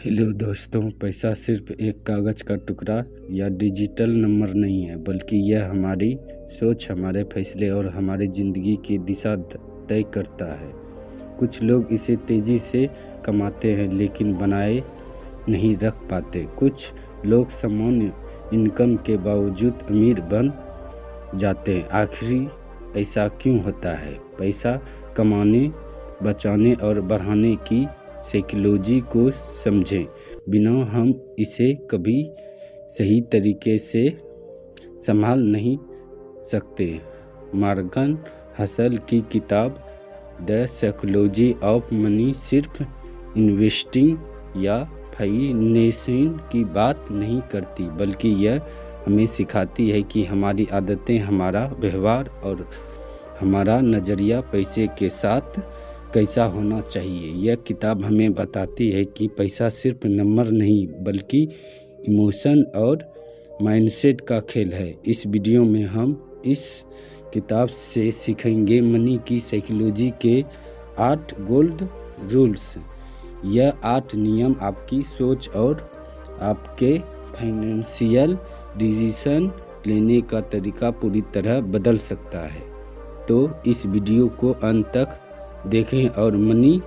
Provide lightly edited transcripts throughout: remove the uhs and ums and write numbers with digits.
Hello दोस्तों, पैसा सिर्फ एक कागज़ का टुकड़ा या डिजिटल नंबर नहीं है, बल्कि यह हमारी सोच, हमारे फैसले और हमारी ज़िंदगी की दिशा तय करता है। कुछ लोग इसे तेज़ी से कमाते हैं लेकिन बनाए नहीं रख पाते। कुछ लोग सामान्य इनकम के बावजूद अमीर बन जाते हैं। आखिर ऐसा क्यों होता है? पैसा कमाने, बचाने और बढ़ाने की साइकोलॉजी को समझें बिना हम इसे कभी सही तरीके से संभाल नहीं सकते। मॉर्गन हसल की किताब द साइकोलॉजी ऑफ मनी सिर्फ इन्वेस्टिंग या फाइनेंसिंग की बात नहीं करती, बल्कि यह हमें सिखाती है कि हमारी आदतें, हमारा व्यवहार और हमारा नज़रिया पैसे के साथ कैसा होना चाहिए। यह किताब हमें बताती है कि पैसा सिर्फ नंबर नहीं, बल्कि इमोशन और माइंडसेट का खेल है। इस वीडियो में हम इस किताब से सीखेंगे मनी की साइकोलॉजी के 8 गोल्ड रूल्स। यह 8 नियम आपकी सोच और आपके फाइनेंशियल डिसीजन लेने का तरीका पूरी तरह बदल सकता है। तो इस वीडियो को अंत तक देखें और मनी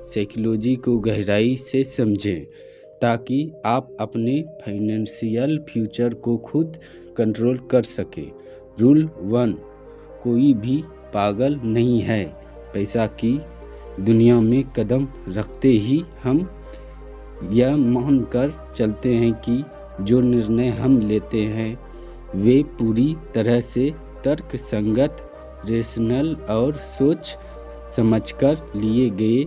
साइकोलॉजी को गहराई से समझें, ताकि आप अपने फाइनेंशियल फ्यूचर को खुद कंट्रोल कर सकें। रूल 1, कोई भी पागल नहीं है। पैसा की दुनिया में कदम रखते ही हम यह मानकर चलते हैं कि जो निर्णय हम लेते हैं वे पूरी तरह से तर्क संगत, रेशनल और सोच समझकर लिए गए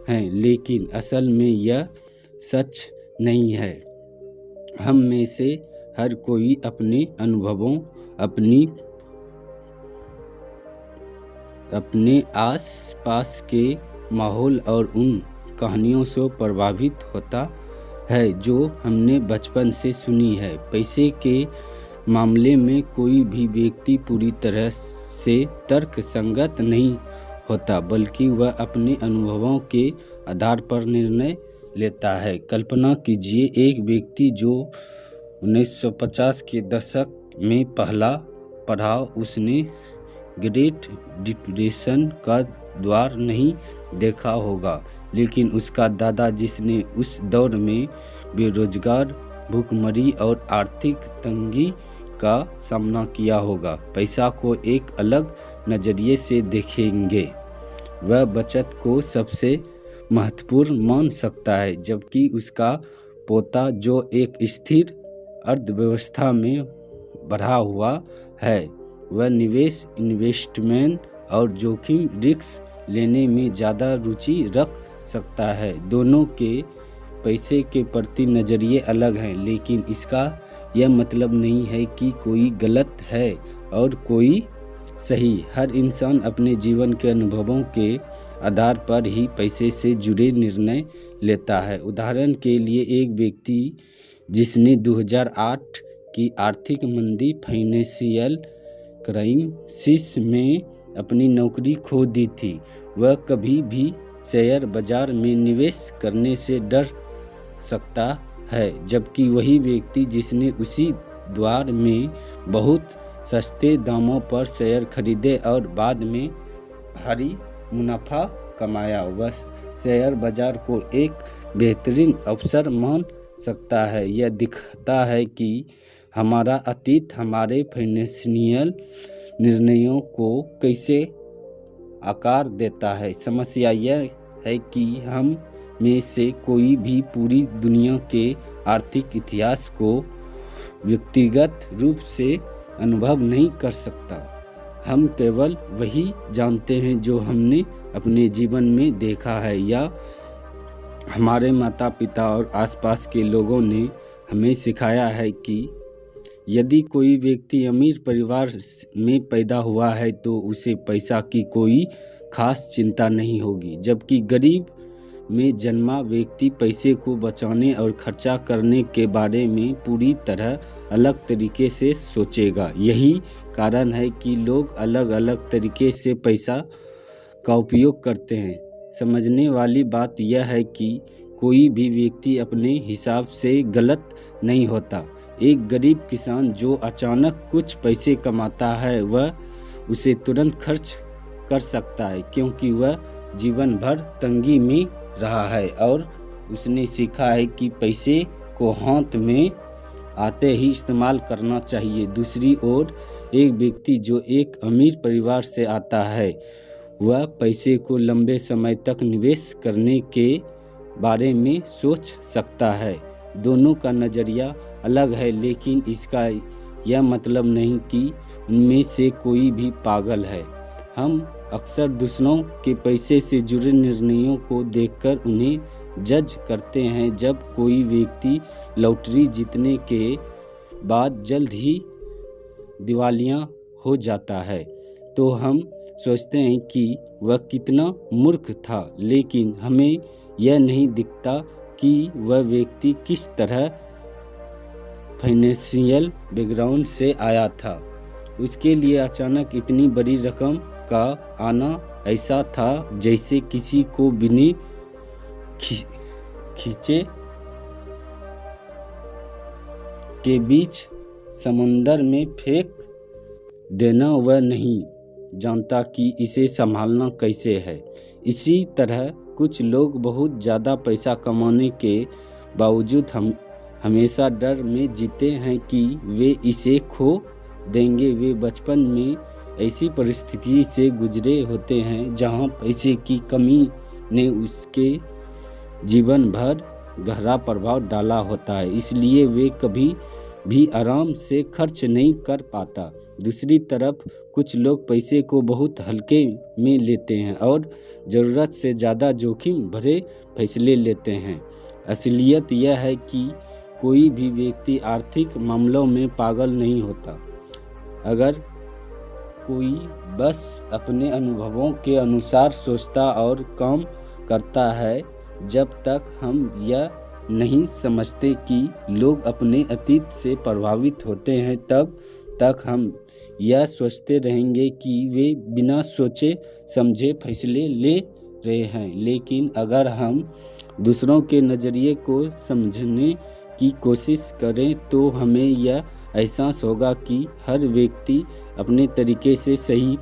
हैं, लेकिन असल में यह सच नहीं है। हम में से हर कोई अपने अनुभवों, अपने आस-पास के माहौल और उन कहानियों से प्रभावित होता है जो हमने बचपन से सुनी है। पैसे के मामले में कोई भी व्यक्ति पूरी तरह से तर्क संगत नहीं होता, बल्कि वह अपने अनुभवों के आधार पर निर्णय लेता है। कल्पना कीजिए एक व्यक्ति जो 1950 के दशक में पढ़ा, उसने ग्रेट डिप्रेशन का दौर नहीं देखा होगा, लेकिन उसका दादा, जिसने उस दौर में बेरोजगार, भूखमरी और आर्थिक तंगी का सामना किया होगा, पैसा को एक अलग नज़रिए से देखेंगे। वह बचत को सबसे महत्वपूर्ण मान सकता है, जबकि उसका पोता, जो एक स्थिर अर्थव्यवस्था में बढ़ा हुआ है, वह निवेश, इन्वेस्टमेंट और जोखिम रिस्क लेने में ज़्यादा रुचि रख सकता है। दोनों के पैसे के प्रति नज़रिए अलग हैं, लेकिन इसका यह मतलब नहीं है कि कोई गलत है और कोई सही। हर इंसान अपने जीवन के अनुभवों के आधार पर ही पैसे से जुड़े निर्णय लेता है। उदाहरण के लिए, एक व्यक्ति जिसने 2008 की आर्थिक मंदी, फाइनेंशियल क्राइसिस में अपनी नौकरी खो दी थी, वह कभी भी शेयर बाजार में निवेश करने से डर सकता है, जबकि वही व्यक्ति जिसने उसी दौर में बहुत सस्ते दामों पर शेयर खरीदे और बाद में भारी मुनाफा कमाया, वह शेयर बाजार को एक बेहतरीन अवसर मान सकता है। यह दिखाता है कि हमारा अतीत हमारे फाइनेंशियल निर्णयों को कैसे आकार देता है। समस्या यह है कि हम में से कोई भी पूरी दुनिया के आर्थिक इतिहास को व्यक्तिगत रूप से अनुभव नहीं कर सकता। हम केवल वही जानते हैं जो हमने अपने जीवन में देखा है या हमारे माता पिता और आसपास के लोगों ने हमें सिखाया है। कि यदि कोई व्यक्ति अमीर परिवार में पैदा हुआ है तो उसे पैसा की कोई खास चिंता नहीं होगी, जबकि गरीब में जन्मा व्यक्ति पैसे को बचाने और खर्चा करने के बारे में पूरी तरह अलग तरीके से सोचेगा। यही कारण है कि लोग अलग अलग तरीके से पैसा का उपयोग करते हैं। समझने वाली बात यह है कि कोई भी व्यक्ति अपने हिसाब से गलत नहीं होता। एक गरीब किसान जो अचानक कुछ पैसे कमाता है वह उसे तुरंत खर्च कर सकता है, क्योंकि वह जीवन भर तंगी में रहा है और उसने सीखा है कि पैसे को हाथ में आते ही इस्तेमाल करना चाहिए। दूसरी ओर एक व्यक्ति जो एक अमीर परिवार से आता है वह पैसे को लंबे समय तक निवेश करने के बारे में सोच सकता है। दोनों का नज़रिया अलग है, लेकिन इसका यह मतलब नहीं कि उनमें से कोई भी पागल है। हम अक्सर दूसरों के पैसे से जुड़े निर्णयों को देखकर उन्हें जज करते हैं। जब कोई व्यक्ति लॉटरी जीतने के बाद जल्द ही दिवालिया हो जाता है तो हम सोचते हैं कि वह कितना मूर्ख था, लेकिन हमें यह नहीं दिखता कि वह व्यक्ति किस तरह फाइनेंशियल बैकग्राउंड से आया था। उसके लिए अचानक इतनी बड़ी रकम का आना ऐसा था जैसे किसी को बिना खींचे के बीच समंदर में फेंक देना। वह नहीं जानता कि इसे संभालना कैसे है। इसी तरह कुछ लोग बहुत ज़्यादा पैसा कमाने के बावजूद हमेशा डर में जीते हैं कि वे इसे खो देंगे। वे बचपन में ऐसी परिस्थिति से गुजरे होते हैं जहां पैसे की कमी ने उसके जीवन भर गहरा प्रभाव डाला होता है, इसलिए वे कभी भी आराम से खर्च नहीं कर पाता। दूसरी तरफ कुछ लोग पैसे को बहुत हल्के में लेते हैं और ज़रूरत से ज़्यादा जोखिम भरे फैसले लेते हैं। असलियत यह है कि कोई भी व्यक्ति आर्थिक मामलों में पागल नहीं होता। अगर कोई बस अपने अनुभवों के अनुसार सोचता और काम करता है, जब तक हम यह नहीं समझते कि लोग अपने अतीत से प्रभावित होते हैं, तब तक हम यह सोचते रहेंगे कि वे बिना सोचे समझे फैसले ले रहे हैं। लेकिन अगर हम दूसरों के नज़रिए को समझने की कोशिश करें तो हमें यह एहसास होगा कि हर व्यक्ति अपने तरीके से सही।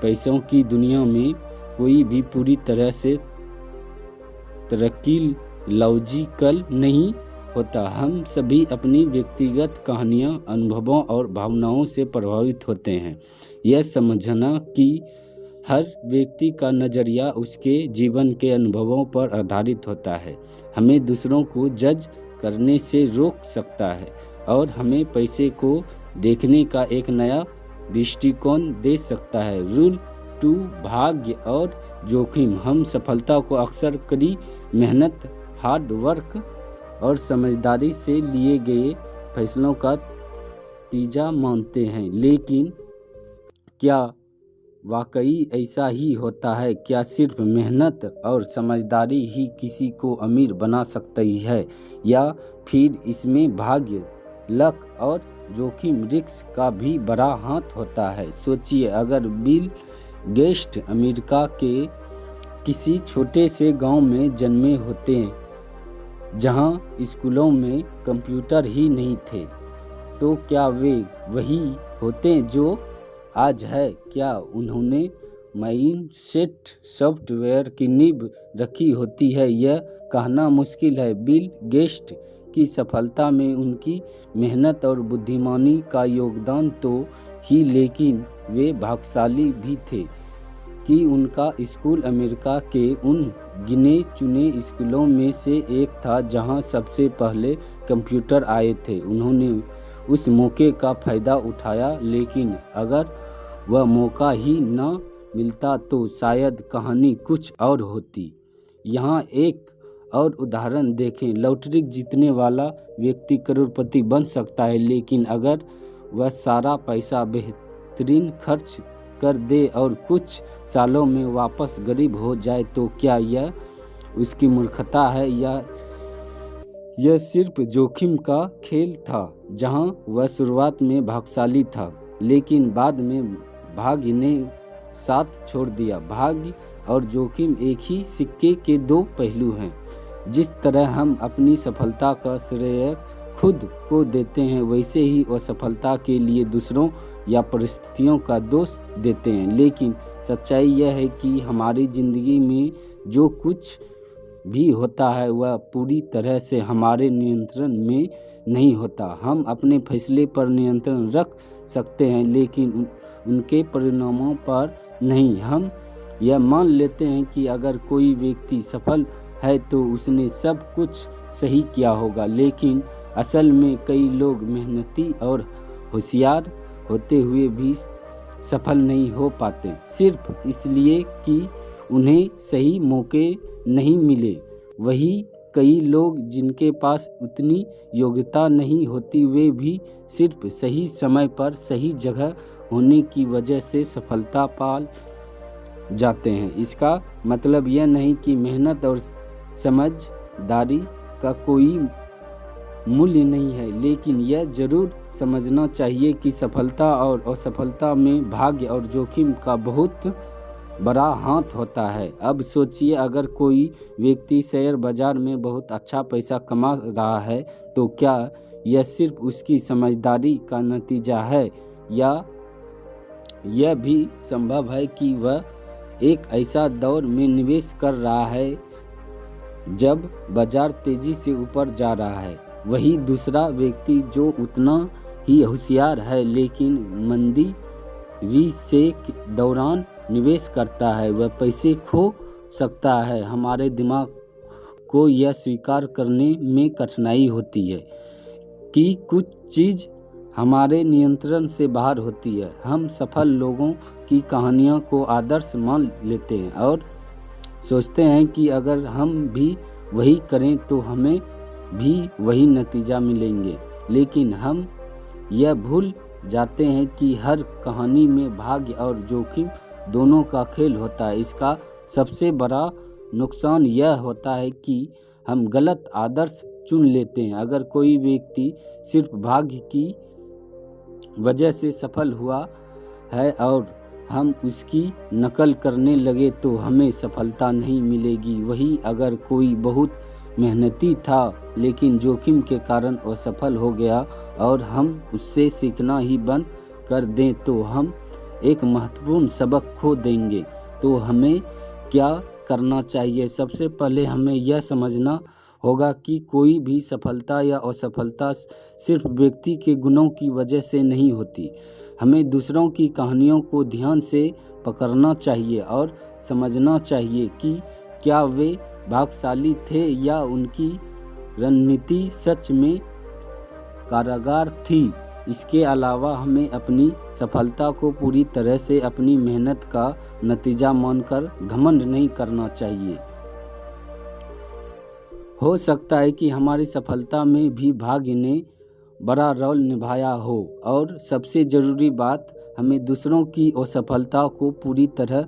पैसों की दुनिया में कोई भी पूरी तरह से तरक्की लॉजिकल नहीं होता। हम सभी अपनी व्यक्तिगत कहानियाँ, अनुभवों और भावनाओं से प्रभावित होते हैं। यह समझना कि हर व्यक्ति का नज़रिया उसके जीवन के अनुभवों पर आधारित होता है, हमें दूसरों को जज करने से रोक सकता है और हमें पैसे को देखने का एक नया दृष्टिकोण दे सकता है। रूल 2, भाग्य और जोखिम। हम सफलता को अक्सर कड़ी मेहनत, हार्ड वर्क और समझदारी से लिए गए फैसलों का नतीजा मानते हैं, लेकिन क्या वाकई ऐसा ही होता है? क्या सिर्फ मेहनत और समझदारी ही किसी को अमीर बना सकती है, या फिर इसमें भाग्य, लक और जोखिम, रिस्क का भी बड़ा हाथ होता है? सोचिए, अगर बिल गेट्स अमेरिका के किसी छोटे से गांव में जन्मे होते जहां स्कूलों में कंप्यूटर ही नहीं थे, तो क्या वे वही होते जो आज है? क्या उन्होंने माइंडसेट सॉफ्टवेयर की नींव रखी होती है? यह कहना मुश्किल है। बिल गेट्स की सफलता में उनकी मेहनत और बुद्धिमानी का योगदान तो ही, लेकिन वे भाग्यशाली भी थे कि उनका स्कूल अमेरिका के उन गिने चुने स्कूलों में से एक था जहां सबसे पहले कंप्यूटर आए थे। उन्होंने उस मौके का फ़ायदा उठाया, लेकिन अगर वह मौका ही न मिलता तो शायद कहानी कुछ और होती। यहाँ एक और उदाहरण देखें। लॉटरी जीतने वाला व्यक्ति करोड़पति बन सकता है, लेकिन अगर वह सारा पैसा बेहतरीन खर्च कर दे और कुछ सालों में वापस गरीब हो जाए, तो क्या यह उसकी मूर्खता है या यह सिर्फ जोखिम का खेल था? जहां वह शुरुआत में भाग्यशाली था, लेकिन बाद में भाग्य ने साथ छोड़ दिया। भाग्य और जोखिम एक ही सिक्के के दो पहलू हैं। जिस तरह हम अपनी सफलता का श्रेय खुद को देते हैं, वैसे ही असफलता के लिए दूसरों या परिस्थितियों का दोष देते हैं। लेकिन सच्चाई यह है कि हमारी ज़िंदगी में जो कुछ भी होता है वह पूरी तरह से हमारे नियंत्रण में नहीं होता। हम अपने फैसले पर नियंत्रण रख सकते हैं, लेकिन उनके परिणामों पर नहीं। हम यह मान लेते हैं कि अगर कोई व्यक्ति सफल है तो उसने सब कुछ सही किया होगा, लेकिन असल में कई लोग मेहनती और होशियार होते हुए भी सफल नहीं हो पाते, सिर्फ इसलिए कि उन्हें सही मौके नहीं मिले। वही कई लोग जिनके पास उतनी योग्यता नहीं होती, वे भी सिर्फ सही समय पर सही जगह होने की वजह से सफलता पा जाते हैं। इसका मतलब यह नहीं कि मेहनत और समझदारी का कोई मूल्य नहीं है, लेकिन यह ज़रूर समझना चाहिए कि सफलता और असफलता में भाग्य और जोखिम का बहुत बड़ा हाथ होता है। अब सोचिए, अगर कोई व्यक्ति शेयर बाजार में बहुत अच्छा पैसा कमा रहा है, तो क्या यह सिर्फ उसकी समझदारी का नतीजा है, या यह भी संभव है कि वह एक ऐसा दौर में निवेश कर रहा है जब बाजार तेजी से ऊपर जा रहा है? वही दूसरा व्यक्ति जो उतना ही होशियार है लेकिन मंदी से दौरान निवेश करता है, वह पैसे खो सकता है। हमारे दिमाग को यह स्वीकार करने में कठिनाई होती है कि कुछ चीज़ हमारे नियंत्रण से बाहर होती है। हम सफल लोगों की कहानियों को आदर्श मान लेते हैं और सोचते हैं कि अगर हम भी वही करें तो हमें भी वही नतीजा मिलेंगे, लेकिन हम यह भूल जाते हैं कि हर कहानी में भाग्य और जोखिम दोनों का खेल होता है। इसका सबसे बड़ा नुकसान यह होता है कि हम गलत आदर्श चुन लेते हैं। अगर कोई व्यक्ति सिर्फ भाग्य की वजह से सफल हुआ है और हम उसकी नकल करने लगे तो हमें सफलता नहीं मिलेगी। वही अगर कोई बहुत मेहनती था लेकिन जोखिम के कारण असफल हो गया और हम उससे सीखना ही बंद कर दें तो हम एक महत्वपूर्ण सबक खो देंगे। तो हमें क्या करना चाहिए? सबसे पहले हमें यह समझना होगा कि कोई भी सफलता या असफलता सिर्फ व्यक्ति के गुणों की वजह से नहीं होती। हमें दूसरों की कहानियों को ध्यान से पकड़ना चाहिए और समझना चाहिए कि क्या वे भाग्यशाली थे या उनकी रणनीति सच में कारगर थी। इसके अलावा हमें अपनी सफलता को पूरी तरह से अपनी मेहनत का नतीजा मानकर घमंड नहीं करना चाहिए। हो सकता है कि हमारी सफलता में भी भाग्य ने बड़ा रोल निभाया हो। और सबसे ज़रूरी बात, हमें दूसरों की असफलता को पूरी तरह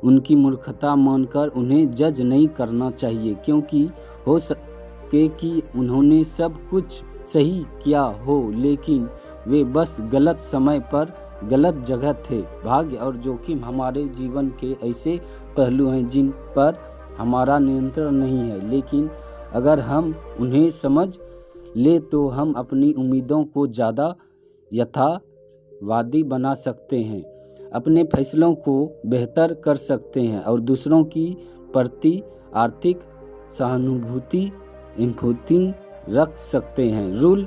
उनकी मूर्खता मानकर उन्हें जज नहीं करना चाहिए, क्योंकि हो सके कि उन्होंने सब कुछ सही किया हो लेकिन वे बस गलत समय पर गलत जगह थे। भाग्य और जोखिम हमारे जीवन के ऐसे पहलू हैं जिन पर हमारा नियंत्रण नहीं है, लेकिन अगर हम उन्हें समझ ले तो हम अपनी उम्मीदों को ज़्यादा यथार्थवादी बना सकते हैं, अपने फैसलों को बेहतर कर सकते हैं और दूसरों की प्रति आर्थिक सहानुभूति रख सकते हैं। रूल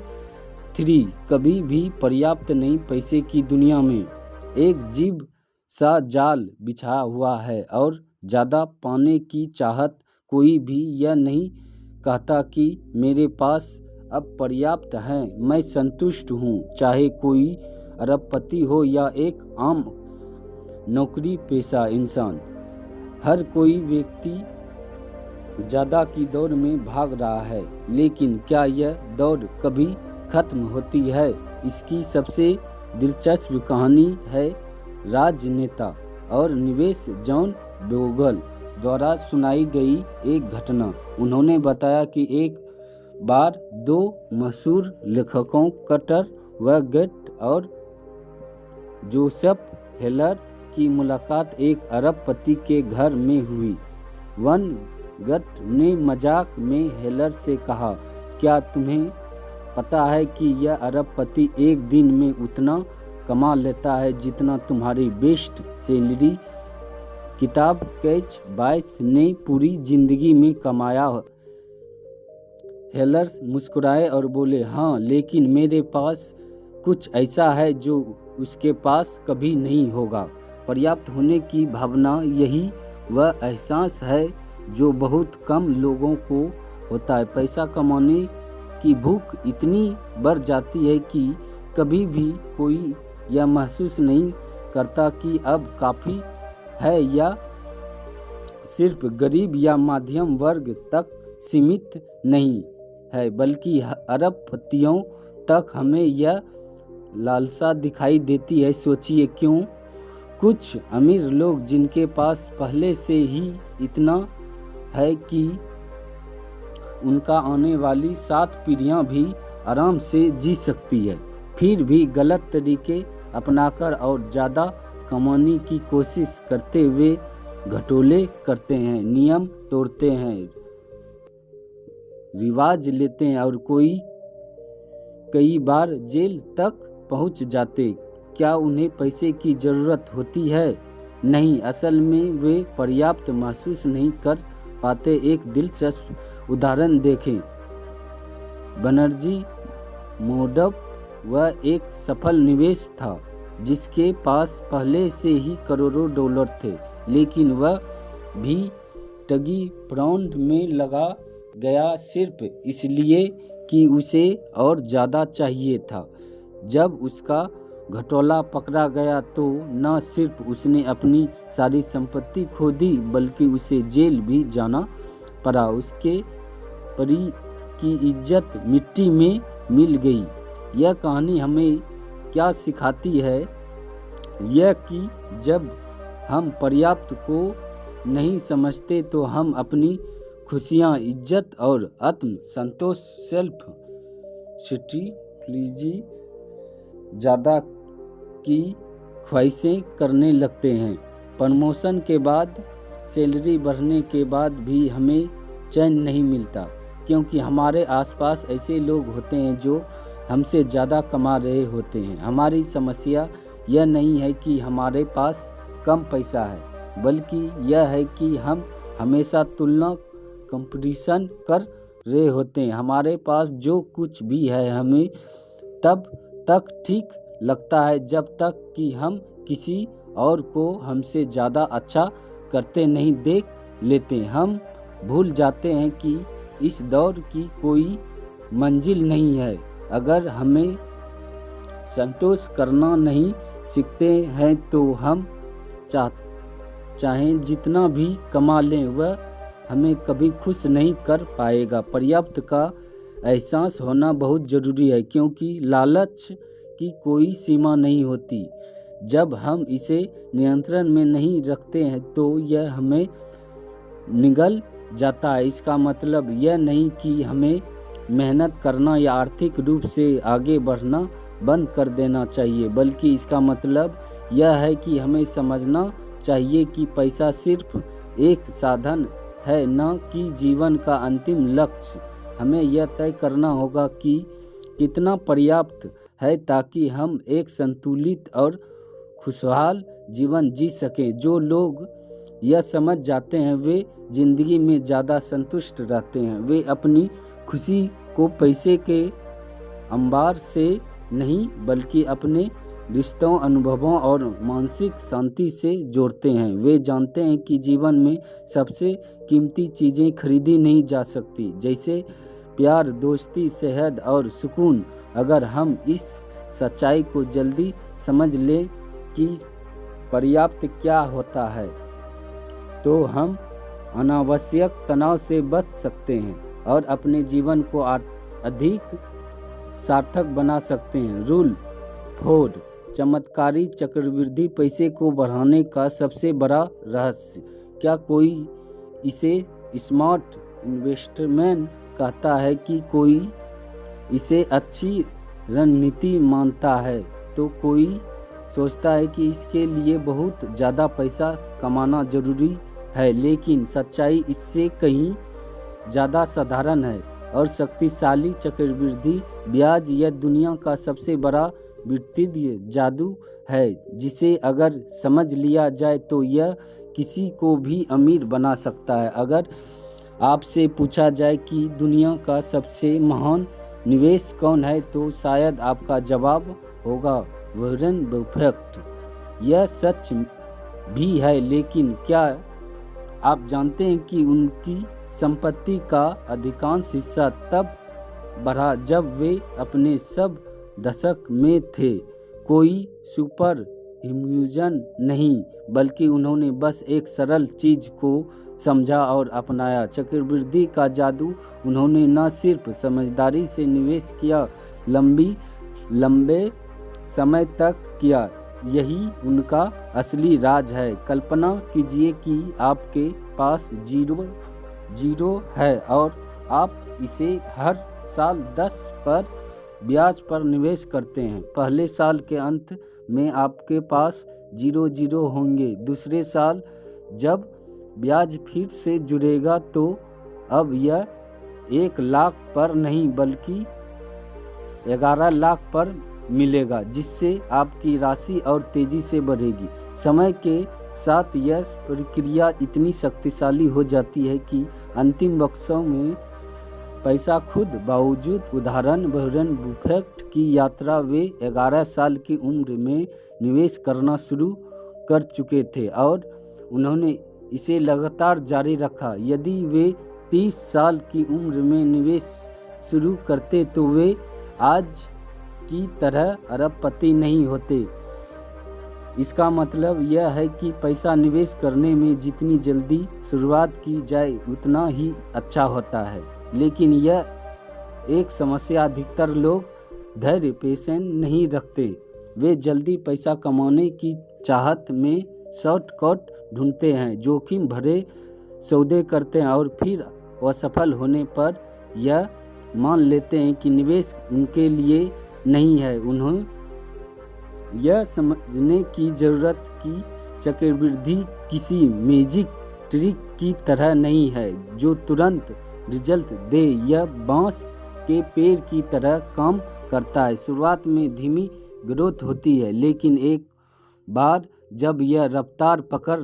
3, कभी भी पर्याप्त नहीं। पैसे की दुनिया में एक अजीब सा जाल बिछा हुआ है और ज़्यादा पाने की चाहत। कोई भी यह नहीं कहता कि मेरे पास अब पर्याप्त है, मैं संतुष्ट हूँ, चाहे कोई अरबपति हो या एक आम नौकरी पेशा इंसान। हर कोई व्यक्ति ज़्यादा की दौड़ में भाग रहा है, लेकिन क्या यह दौड़ कभी खत्म होती है? इसकी सबसे दिलचस्प कहानी है राजनेता और निवेश जॉन बोगल द्वारा सुनाई गई एक घटना। उन्होंने बताया कि एक बार 2 मशहूर लेखकों कटर वेगेट और जोसेफ हेलर की मुलाकात एक अरबपति के घर में हुई। वन गट ने मजाक में हेलर से कहा, क्या तुम्हें पता है कि यह अरबपति एक दिन में उतना कमा लेता है जितना तुम्हारी बेस्ट सेलरी किताब कैच बॉयस ने पूरी जिंदगी में कमाया? हेलर मुस्कुराए और बोले, हाँ, लेकिन मेरे पास कुछ ऐसा है जो उसके पास कभी नहीं होगा। पर्याप्त होने की भावना यही वह एहसास है जो बहुत कम लोगों को होता है। पैसा कमाने की भूख इतनी बढ़ जाती है कि कभी भी कोई यह महसूस नहीं करता कि अब काफ़ी है या सिर्फ गरीब या मध्यम वर्ग तक सीमित नहीं है, बल्कि अरबपतियों तक हमें यह लालसा दिखाई देती है। सोचिए क्यों कुछ अमीर लोग जिनके पास पहले से ही इतना है कि उनका आने वाली 7 पीढ़ियां भी आराम से जी सकती है, फिर भी गलत तरीके अपनाकर और ज़्यादा कमाने की कोशिश करते हुए घटोले करते हैं, नियम तोड़ते हैं, रिवाज लेते हैं और कई बार जेल तक पहुंच जाते। क्या उन्हें पैसे की ज़रूरत होती है? नहीं, असल में वे पर्याप्त महसूस नहीं कर पाते। एक दिलचस्प उदाहरण देखें। बनर्जी मोडब वह एक सफल निवेश था जिसके पास पहले से ही करोड़ों डॉलर थे, लेकिन वह भी ठगी फ्रॉड में लगा गया सिर्फ इसलिए कि उसे और ज़्यादा चाहिए था। जब उसका घोटाला पकड़ा गया तो न सिर्फ उसने अपनी सारी संपत्ति खो दी बल्कि उसे जेल भी जाना पड़ा। उसके परी की इज्जत मिट्टी में मिल गई। यह कहानी हमें क्या सिखाती है? यह कि जब हम पर्याप्त को नहीं समझते तो हम अपनी खुशियाँ, इज्जत और आत्म संतोष सेल्फ सेटिस्फैक्शन ज़्यादा की ख्वाहिशें करने लगते हैं। प्रमोशन के बाद, सैलरी बढ़ने के बाद भी हमें चैन नहीं मिलता, क्योंकि हमारे आसपास ऐसे लोग होते हैं जो हमसे ज़्यादा कमा रहे होते हैं। हमारी समस्या यह नहीं है कि हमारे पास कम पैसा है, बल्कि यह है कि हम हमेशा तुलना, कंपटीशन कर रहे होते हैं। हमारे पास जो कुछ भी है हमें तब तक ठीक लगता है जब तक कि हम किसी और को हमसे ज़्यादा अच्छा करते नहीं देख लेते। हम भूल जाते हैं कि इस दौर की कोई मंजिल नहीं है। अगर हमें संतोष करना नहीं सीखते हैं तो हम चाहे जितना भी कमा लें वह हमें कभी खुश नहीं कर पाएगा। पर्याप्त का एहसास होना बहुत ज़रूरी है, क्योंकि लालच की कोई सीमा नहीं होती। जब हम इसे नियंत्रण में नहीं रखते हैं तो यह हमें निगल जाता है। इसका मतलब यह नहीं कि हमें मेहनत करना या आर्थिक रूप से आगे बढ़ना बंद कर देना चाहिए, बल्कि इसका मतलब यह है कि हमें समझना चाहिए कि पैसा सिर्फ एक साधन है, न कि जीवन का अंतिम लक्ष्य। हमें यह तय करना होगा कि कितना पर्याप्त है ताकि हम एक संतुलित और खुशहाल जीवन जी सकें। जो लोग यह समझ जाते हैं वे जिंदगी में ज़्यादा संतुष्ट रहते हैं। वे अपनी खुशी को पैसे के अंबार से नहीं बल्कि अपने रिश्तों, अनुभवों और मानसिक शांति से जोड़ते हैं। वे जानते हैं कि जीवन में सबसे कीमती चीज़ें खरीदी नहीं जा सकती, जैसे प्यार, दोस्ती, सेहत और सुकून। अगर हम इस सच्चाई को जल्दी समझ लें कि पर्याप्त क्या होता है तो हम अनावश्यक तनाव से बच सकते हैं और अपने जीवन को अधिक सार्थक बना सकते हैं। रूल 4, चमत्कारी चक्रवृद्धि पैसे को बढ़ाने का सबसे बड़ा रहस्य। क्या कोई इसे स्मार्ट इन्वेस्टमेंट कहता है कि कोई इसे अच्छी रणनीति मानता है, तो कोई सोचता है कि इसके लिए बहुत ज़्यादा पैसा कमाना ज़रूरी है, लेकिन सच्चाई इससे कहीं ज़्यादा साधारण है और शक्तिशाली। चक्रवृद्धि ब्याज यह दुनिया का सबसे बड़ा वित्तीय जादू है, जिसे अगर समझ लिया जाए तो यह किसी को भी अमीर बना सकता है। अगर आपसे पूछा जाए कि दुनिया का सबसे महान निवेश कौन है, तो शायद आपका जवाब होगा वॉरेन बफेट। यह सच भी है, लेकिन क्या आप जानते हैं कि उनकी संपत्ति का अधिकांश हिस्सा तब बढ़ा जब वे अपने सब दशक में थे। कोई सुपर ह्यूमन नहीं, बल्कि उन्होंने बस एक सरल चीज़ को समझा और अपनाया। चक्रवृद्धि का जादू उन्होंने न सिर्फ समझदारी से निवेश किया, लंबे समय तक किया। यही उनका असली राज है। कल्पना कीजिए कि आपके पास जीरो है और आप इसे हर साल 10 पर ब्याज पर निवेश करते हैं। पहले साल के अंत में आपके पास 0 होंगे। दूसरे साल जब ब्याज फिर से जुड़ेगा तो अब यह 1 लाख पर नहीं बल्कि 11 लाख पर मिलेगा, जिससे आपकी राशि और तेजी से बढ़ेगी। समय के साथ यह प्रक्रिया इतनी शक्तिशाली हो जाती है कि अंतिम वर्षों में पैसा खुद बावजूद। उदाहरण वॉरेन बफेट की यात्रा, वे 11 साल की उम्र में निवेश करना शुरू कर चुके थे और उन्होंने इसे लगातार जारी रखा। यदि वे 30 साल की उम्र में निवेश शुरू करते तो वे आज की तरह अरबपति नहीं होते। इसका मतलब यह है कि पैसा निवेश करने में जितनी जल्दी शुरुआत की जाए उतना ही अच्छा होता है। लेकिन यह एक समस्या, अधिकतर लोग धैर्य पेशेंस नहीं रखते। वे जल्दी पैसा कमाने की चाहत में शॉर्टकट ढूंढते हैं, जोखिम भरे सौदे करते हैं और फिर असफल होने पर यह मान लेते हैं कि निवेश उनके लिए नहीं है। उन्हें यह समझने की ज़रूरत कि चक्रवृद्धि किसी मैजिक ट्रिक की तरह नहीं है जो तुरंत रिजल्ट दे। यह बांस के पेड़ की तरह काम करता है। शुरुआत में धीमी ग्रोथ होती है, लेकिन एक बार जब यह रफ्तार पकड़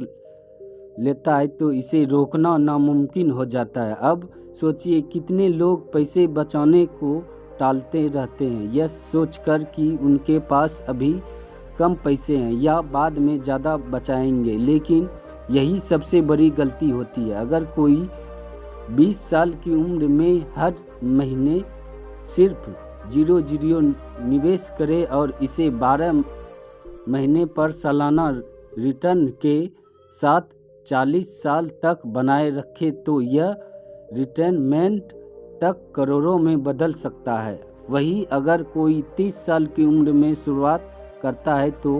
लेता है तो इसे रोकना नामुमकिन हो जाता है। अब सोचिए कितने लोग पैसे बचाने को टालते रहते हैं, यह सोचकर कि उनके पास अभी कम पैसे हैं या बाद में ज़्यादा बचाएंगे। लेकिन यही सबसे बड़ी गलती होती है। अगर कोई 20 साल की उम्र में हर महीने सिर्फ 0 निवेश करे और इसे 12 महीने पर सालाना रिटर्न के साथ 40 साल तक बनाए रखे तो यह रिटायरमेंट तक करोड़ों में बदल सकता है। वही अगर कोई 30 साल की उम्र में शुरुआत करता है तो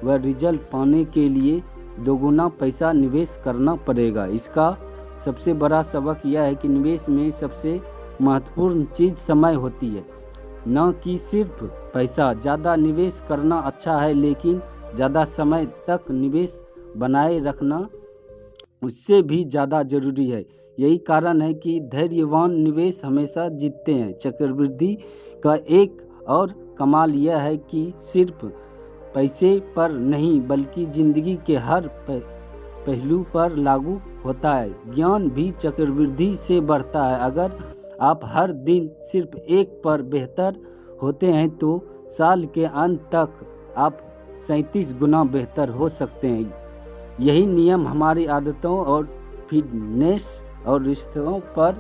वह रिजल्ट पाने के लिए दोगुना पैसा निवेश करना पड़ेगा। इसका सबसे बड़ा सबक यह है कि निवेश में सबसे महत्वपूर्ण चीज़ समय होती है, न कि सिर्फ पैसा। ज़्यादा निवेश करना अच्छा है, लेकिन ज़्यादा समय तक निवेश बनाए रखना उससे भी ज़्यादा ज़रूरी है। यही कारण है कि धैर्यवान निवेश हमेशा जीतते हैं। चक्रवृद्धि का एक और कमाल यह है कि सिर्फ पैसे पर नहीं बल्कि ज़िंदगी के हर पहलू पर लागू होता है। ज्ञान भी चक्रवृद्धि से बढ़ता है। अगर आप हर दिन सिर्फ एक पर बेहतर होते हैं तो साल के अंत तक आप 37 गुना बेहतर हो सकते हैं। यही नियम हमारी आदतों और फिटनेस और रिश्तों पर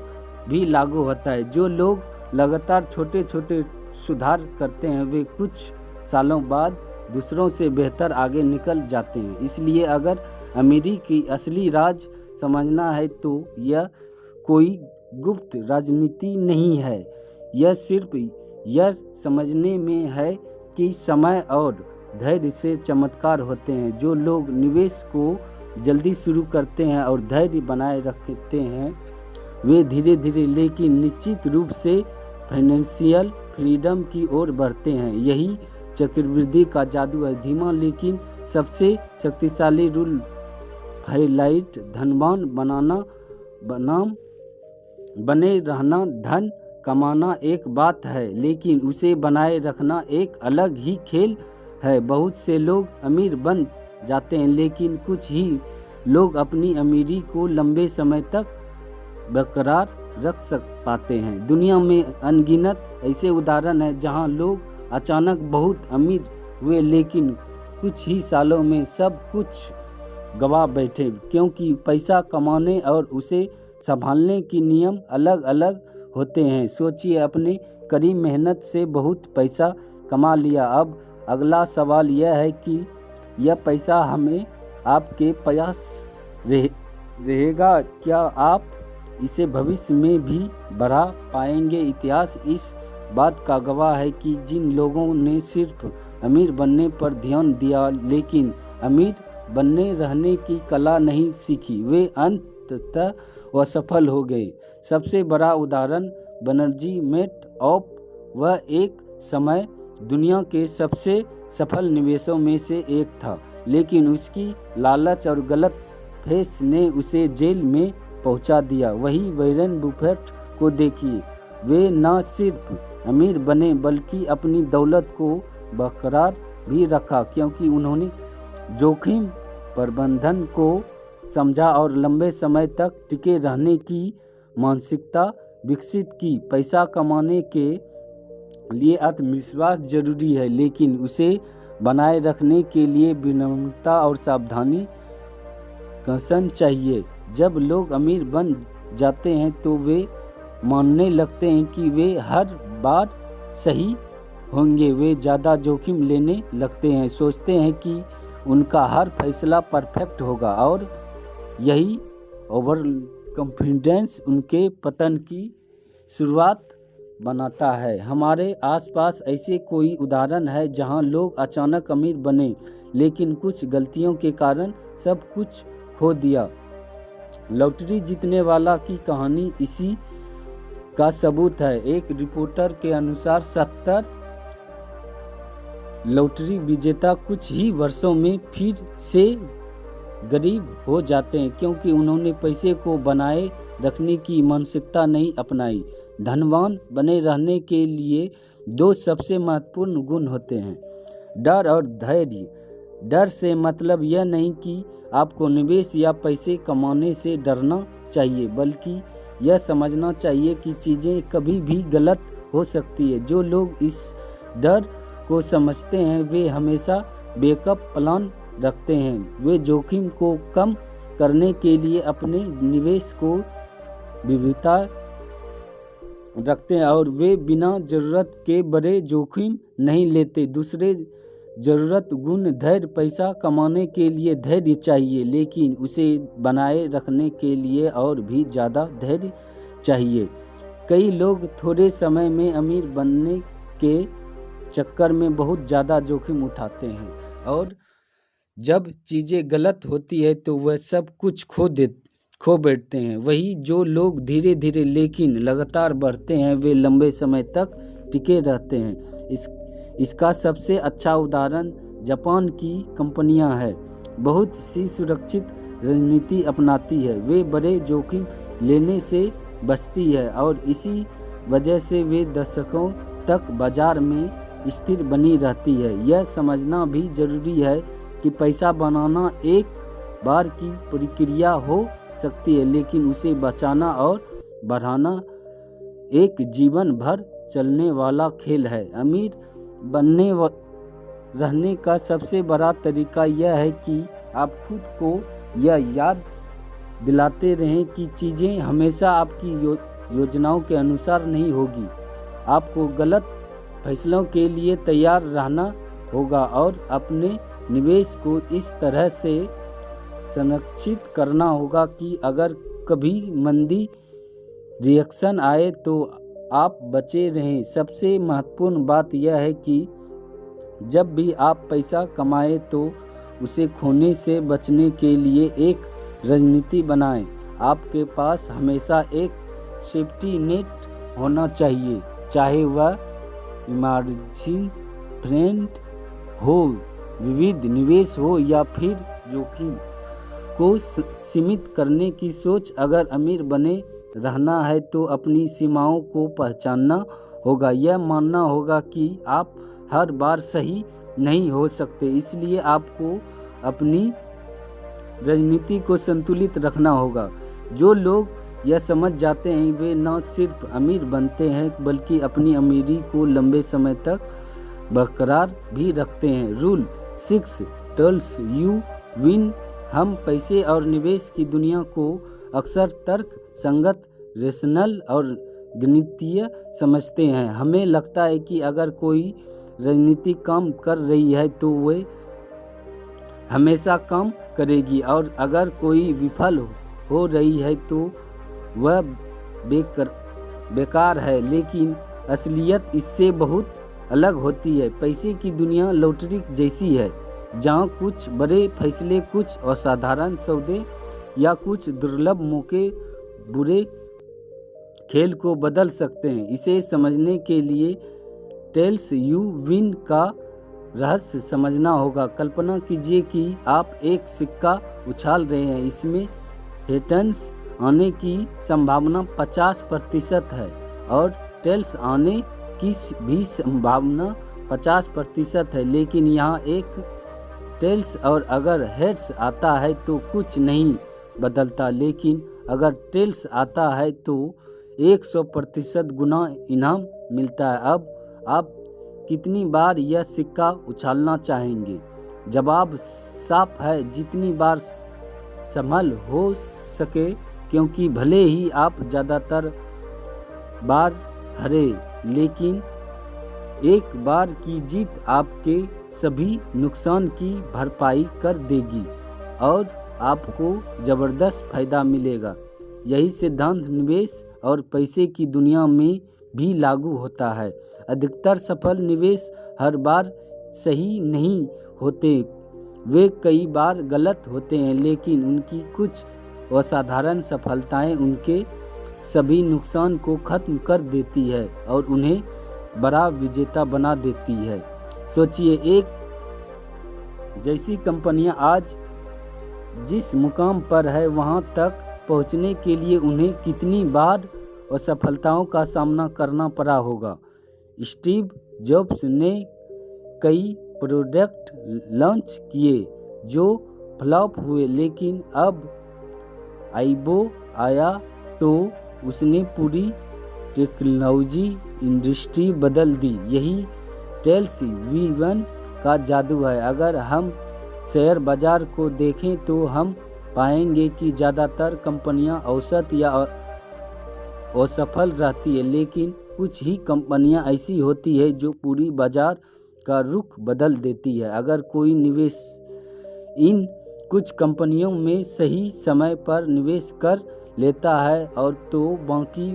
भी लागू होता है। जो लोग लगातार छोटे छोटे सुधार करते हैं वे कुछ सालों बाद दूसरों से बेहतर आगे निकल जाते हैं। इसलिए अगर अमीरी की असली राज समझना है तो यह कोई गुप्त राजनीति नहीं है, यह सिर्फ यह समझने में है कि समय और धैर्य से चमत्कार होते हैं। जो लोग निवेश को जल्दी शुरू करते हैं और धैर्य बनाए रखते हैं वे धीरे धीरे लेकिन निश्चित रूप से फाइनेंशियल फ्रीडम की ओर बढ़ते हैं। यही चक्रवृद्धि का जादू है। धीमा लेकिन सबसे शक्तिशाली रूल हाइलाइट धनवान बने रहना, धन कमाना एक बात है, लेकिन उसे बनाए रखना एक अलग ही खेल है। बहुत से लोग अमीर बन जाते हैं, लेकिन कुछ ही लोग अपनी अमीरी को लंबे समय तक बरकरार रख पाते हैं। दुनिया में अनगिनत ऐसे उदाहरण हैं जहां लोग अचानक बहुत अमीर हुए, लेकिन कुछ ही सालों में सब कुछ गवा बैठे, क्योंकि पैसा कमाने और उसे संभालने के नियम अलग अलग होते हैं। सोचिए, अपने कड़ी मेहनत से बहुत पैसा कमा लिया। अब अगला सवाल यह है कि यह पैसा हमें आपके पास रहेगा? क्या आप इसे भविष्य में भी बढ़ा पाएंगे? इतिहास इस बात का गवाह है कि जिन लोगों ने सिर्फ अमीर बनने पर ध्यान दिया लेकिन अमीर बनने रहने की कला नहीं सीखी, वे अंततः असफल हो गए। सबसे बड़ा उदाहरण बनर्जी मैडऑफ। वह एक समय दुनिया के सबसे सफल निवेशकों में से एक था, लेकिन उसकी लालच और गलत फैस ने उसे जेल में पहुंचा दिया। वही वॉरेन बफेट को देखिए, वे न सिर्फ अमीर बने बल्कि अपनी दौलत को बरकरार भी रखा, क्योंकि उन्होंने जोखिम प्रबंधन को समझा और लंबे समय तक टिके रहने की मानसिकता विकसित की। पैसा कमाने के लिए आत्मविश्वास जरूरी है, लेकिन उसे बनाए रखने के लिए विनम्रता और सावधानी कसम चाहिए। जब लोग अमीर बन जाते हैं तो वे मानने लगते हैं कि वे हर बार सही होंगे। वे ज़्यादा जोखिम लेने लगते हैं, सोचते हैं कि उनका हर फैसला परफेक्ट होगा, और यही ओवर कॉन्फिडेंस उनके पतन की शुरुआत बनाता है। हमारे आसपास ऐसे कोई उदाहरण है जहां लोग अचानक अमीर बने, लेकिन कुछ गलतियों के कारण सब कुछ खो दिया। लॉटरी जीतने वाला की कहानी इसी का सबूत है। एक रिपोर्टर के अनुसार 70 लॉटरी विजेता कुछ ही वर्षों में फिर से गरीब हो जाते हैं, क्योंकि उन्होंने पैसे को बनाए रखने की मानसिकता नहीं अपनाई। धनवान बने रहने के लिए दो सबसे महत्वपूर्ण गुण होते हैं, डर और धैर्य। डर से मतलब यह नहीं कि आपको निवेश या पैसे कमाने से डरना चाहिए, बल्कि यह समझना चाहिए कि चीज़ें कभी भी गलत हो सकती है। जो लोग इस डर को समझते हैं वे हमेशा बैकअप प्लान रखते हैं। वे जोखिम को कम करने के लिए अपने निवेश को विविधता रखते हैं, और वे बिना ज़रूरत के बड़े जोखिम नहीं लेते। दूसरे ज़रूरत गुण धैर्य। पैसा कमाने के लिए धैर्य चाहिए, लेकिन उसे बनाए रखने के लिए और भी ज़्यादा धैर्य चाहिए। कई लोग थोड़े समय में अमीर बनने के चक्कर में बहुत ज़्यादा जोखिम उठाते हैं, और जब चीज़ें गलत होती है तो वह सब कुछ खो बैठते हैं। वही जो लोग धीरे धीरे लेकिन लगातार बढ़ते हैं वे लंबे समय तक टिके रहते हैं। इसका सबसे अच्छा उदाहरण जापान की कंपनियां हैं। बहुत सी सुरक्षित रणनीति अपनाती है, वे बड़े जोखिम लेने से बचती है, और इसी वजह से वे दशकों तक बाजार में स्थिर बनी रहती है। यह समझना भी जरूरी है कि पैसा बनाना एक बार की प्रक्रिया हो सकती है, लेकिन उसे बचाना और बढ़ाना एक जीवन भर चलने वाला खेल है। अमीर बनने रहने का सबसे बड़ा तरीका यह है कि आप खुद को यह याद दिलाते रहें कि चीज़ें हमेशा आपकी योजनाओं के अनुसार नहीं होगी। आपको गलत फैसलों के लिए तैयार रहना होगा और अपने निवेश को इस तरह से संरक्षित करना होगा कि अगर कभी मंदी रिएक्शन आए तो आप बचे रहें। सबसे महत्वपूर्ण बात यह है कि जब भी आप पैसा कमाएं तो उसे खोने से बचने के लिए एक रणनीति बनाएं। आपके पास हमेशा एक सेफ्टी नेट होना चाहिए, चाहे वह इमरजेंसी फंड हो, विविध निवेश हो या फिर जोखिम को सीमित करने की सोच। अगर अमीर बने रहना है तो अपनी सीमाओं को पहचानना होगा। यह मानना होगा कि आप हर बार सही नहीं हो सकते, इसलिए आपको अपनी राजनीति को संतुलित रखना होगा। जो लोग यह समझ जाते हैं वे न सिर्फ अमीर बनते हैं बल्कि अपनी अमीरी को लंबे समय तक बरकरार भी रखते हैं। Rule 6 tells you win. हम पैसे और निवेश की दुनिया को अक्सर तर्क संगत, रेशनल और गणितीय समझते हैं। हमें लगता है कि अगर कोई राजनीति काम कर रही है तो वे हमेशा काम करेगी, और अगर कोई विफल हो रही है तो वह बेकार है। लेकिन असलियत इससे बहुत अलग होती है। पैसे की दुनिया लॉटरी जैसी है, जहाँ कुछ बड़े फैसले, कुछ असाधारण सौदे या कुछ दुर्लभ मौके बुरे खेल को बदल सकते हैं। इसे समझने के लिए टेल्स यू विन का रहस्य समझना होगा। कल्पना कीजिए कि आप एक सिक्का उछाल रहे हैं, इसमें हेटन्स आने की संभावना 50% है और टेल्स आने की भी संभावना 50% है। लेकिन यहाँ एक टेल्स और अगर हेड्स आता है तो कुछ नहीं बदलता, लेकिन अगर टेल्स आता है तो 100% गुना इनाम मिलता है। अब आप कितनी बार यह सिक्का उछालना चाहेंगे? जवाब साफ है, जितनी बार संभल हो सके, क्योंकि भले ही आप ज़्यादातर बार हारे, लेकिन एक बार की जीत आपके सभी नुकसान की भरपाई कर देगी और आपको ज़बरदस्त फायदा मिलेगा। यही सिद्धांत निवेश और पैसे की दुनिया में भी लागू होता है। अधिकतर सफल निवेश हर बार सही नहीं होते, वे कई बार गलत होते हैं, लेकिन उनकी कुछ असाधारण सफलताएं उनके सभी नुकसान को खत्म कर देती है और उन्हें बड़ा विजेता बना देती है। सोचिए, एक जैसी कंपनियां आज जिस मुकाम पर है वहां तक पहुंचने के लिए उन्हें कितनी बार असफलताओं का सामना करना पड़ा होगा। स्टीव जॉब्स ने कई प्रोडक्ट लॉन्च किए जो फ्लॉप हुए, लेकिन अब आईबो आया तो उसने पूरी टेक्नोलॉजी इंडस्ट्री बदल दी। यही टेल्स यू विन का जादू है। अगर हम शेयर बाजार को देखें तो हम पाएंगे कि ज़्यादातर कंपनियां औसत या असफल रहती है, लेकिन कुछ ही कंपनियां ऐसी होती है जो पूरी बाजार का रुख बदल देती है। अगर कोई निवेश इन कुछ कंपनियों में सही समय पर निवेश कर लेता है और तो बाकी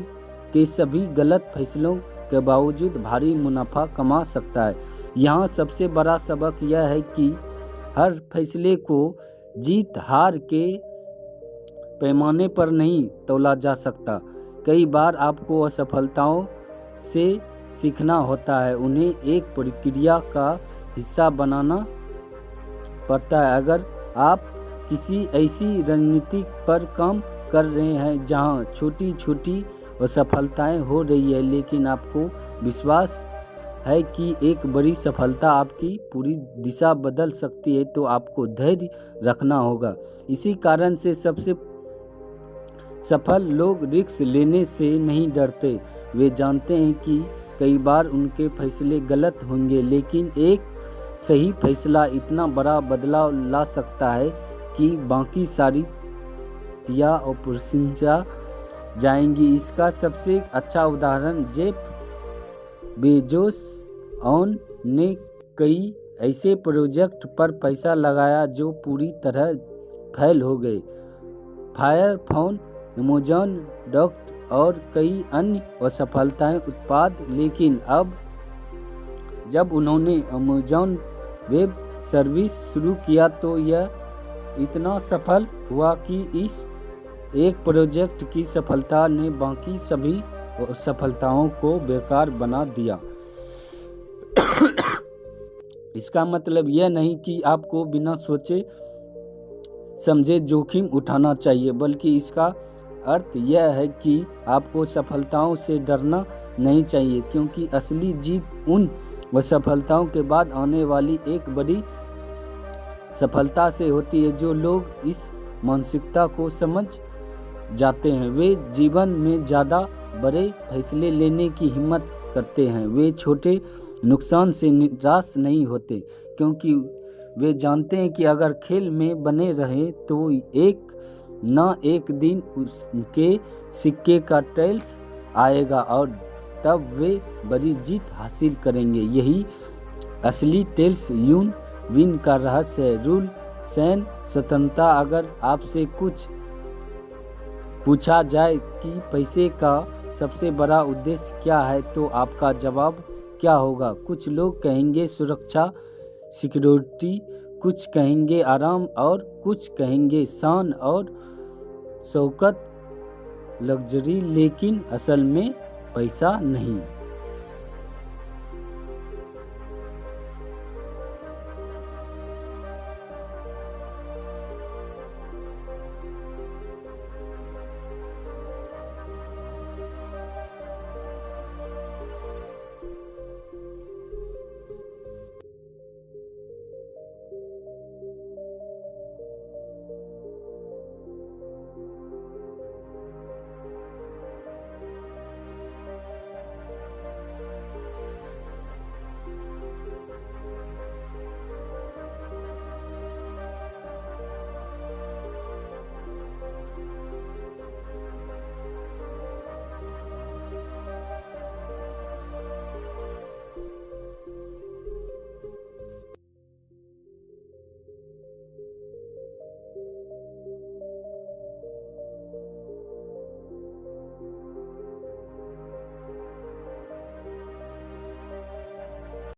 के सभी गलत फैसलों के बावजूद भारी मुनाफा कमा सकता है। यहाँ सबसे बड़ा सबक यह है कि हर फैसले को जीत हार के पैमाने पर नहीं तौला जा सकता। कई बार आपको असफलताओं से सीखना होता है, उन्हें एक प्रक्रिया का हिस्सा बनाना पड़ता है। अगर आप किसी ऐसी रणनीति पर काम कर रहे हैं जहां छोटी छोटी असफलताएं हो रही है, लेकिन आपको विश्वास है कि एक बड़ी सफलता आपकी पूरी दिशा बदल सकती है, तो आपको धैर्य रखना होगा। इसी कारण से सबसे सफल लोग रिस्क लेने से नहीं डरते। वे जानते हैं कि कई बार उनके फैसले गलत होंगे, लेकिन एक सही फैसला इतना बड़ा बदलाव ला सकता है कि बाकी सारी तिया और प्रशंसा जाएंगी। इसका सबसे अच्छा उदाहरण जेफ बेजोस ने कई ऐसे प्रोजेक्ट पर पैसा लगाया जो पूरी तरह फेल हो गए। फायर फोन, अमेजॉन डॉट और कई अन्य असफलताएं उत्पाद, लेकिन अब जब उन्होंने अमेजॉन वेब सर्विस शुरू किया तो यह इतना सफल हुआ कि इस एक प्रोजेक्ट की सफलता ने बाकी सभी सफलताओं को बेकार बना दिया। इसका मतलब यह नहीं कि आपको बिना सोचे समझे जोखिम उठाना चाहिए, बल्कि इसका अर्थ यह है कि आपको सफलताओं से डरना नहीं चाहिए, क्योंकि असली जीत उन असफलताओं के बाद आने वाली एक बड़ी सफलता से होती है। जो लोग इस मानसिकता को समझ जाते हैं वे जीवन में ज़्यादा बड़े फैसले लेने की हिम्मत करते हैं। वे छोटे नुकसान से निराश नहीं होते, क्योंकि वे जानते हैं कि अगर खेल में बने रहें तो एक न एक दिन उनके सिक्के का टेल्स आएगा और तब वे बड़ी जीत हासिल करेंगे। यही असली टेल्स यून विन का रहस्य है। रूल सैन स्वतंत्रता। अगर आपसे कुछ पूछा जाए कि पैसे का सबसे बड़ा उद्देश्य क्या है, तो आपका जवाब क्या होगा? कुछ लोग कहेंगे सुरक्षा, सिक्योरिटी, कुछ कहेंगे आराम और कुछ कहेंगे शान और शौकत, लग्जरी, लेकिन असल में पैसा नहीं।